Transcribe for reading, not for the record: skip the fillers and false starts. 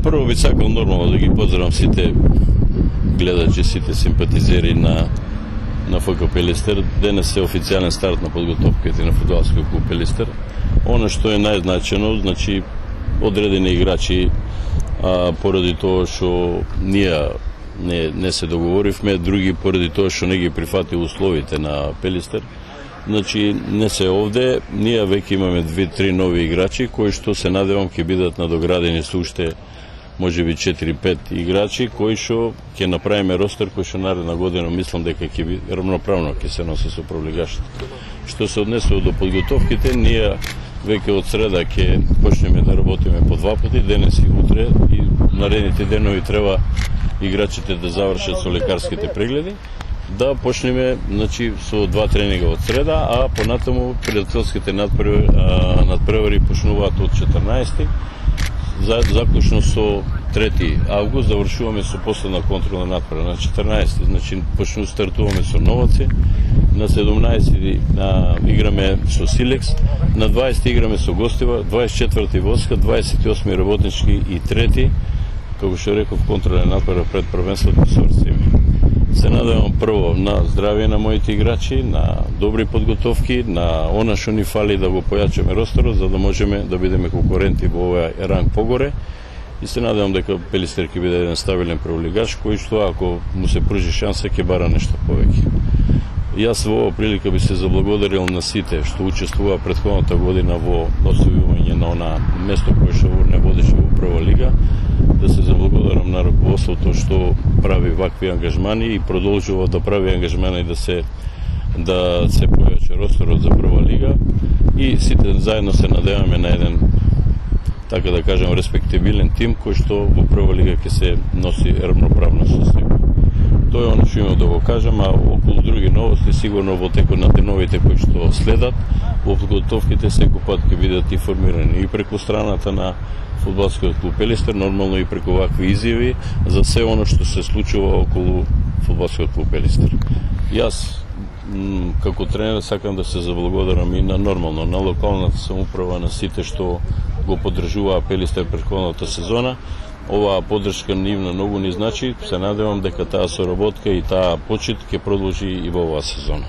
Прво би сакал нормално да ги поздравам сите гледачи, сите симпатизери на ФК Пелистер. Денес е официјален старт на подготовките на фудбалскиот клуб Пелистер. Оно што е најзначено, значи одредени играчи, поради тоа што ние не се договоривме, други поради тоа што не ги прифати условите на Пелистер. Значи не се овде, ние веќе имаме 2-3 нови играчи кои што се надевам ќе бидат надоградени со уште можеби 4-5 играчи кои што ќе направиме ростер кој што наредна година мислам дека ќе биде равноправно ќе се носи со прволигашите. Што се однесува до подготовките, ние веќе од среда ќе почнеме да работиме по 2 пати, денес и утре, и наредните денови треба играчите да завршат со лекарските прегледи, да почнеме значи со 2 тренинга од среда, а понатаму пријателските надпревари почнуваат од 14. Заклучно со 3 август завршуваме со последна контролна надпревара на 14. Значи стартуваме со Новаци, на 17 играме со Силекс, на 20 играме со Гостива, 24 Воска, 28 Работнички и 3, како што реков, контролна надпревара пред првенството со Арцими. Се надевам прво на здравие на моите играчи, на добри подготовки, на она што ни фали да го појачаме ростерот, за да можеме да бидеме конкуренти во овој ранг погоре. И се надевам дека Пелистер ќе биде еден стабилен прволигаш, кој што ако му се пружи шанса ќе бара нешто повеќе. Јас во оваа прилика би се заблагодарил на сите што учествуваа претходната година во освојување на она место кое што не водеше во прва лига, да се заблагодарам на раководството што прави вакви ангажмани и продолжува да прави ангажмани да се појаче ростерот за прва лига, и сите заедно се надеваме на еден, така да кажем, респектабилен тим кој што во прва лига ќе се носи равноправно со себе. Тоа е оно што имам да го кажам, а околу други новости сигурно во текот на деновите кои што следат, во подготовките секој пат ќе бидат информирани и преку страната на фудбалскиот клуб Пелистер, нормално и преку вакви изјави за се оно што се случува околу фудбалскиот клуб Пелистер. Јас како тренер сакам да се заблагодарам и на нормално на локалната самоуправа, на сите што го поддржуваа Пелистер претходната сезона. Оваа поддршка нивна многу ни значи. Се надевам дека таа соработка и таа почит ќе продолжи и во оваа сезона.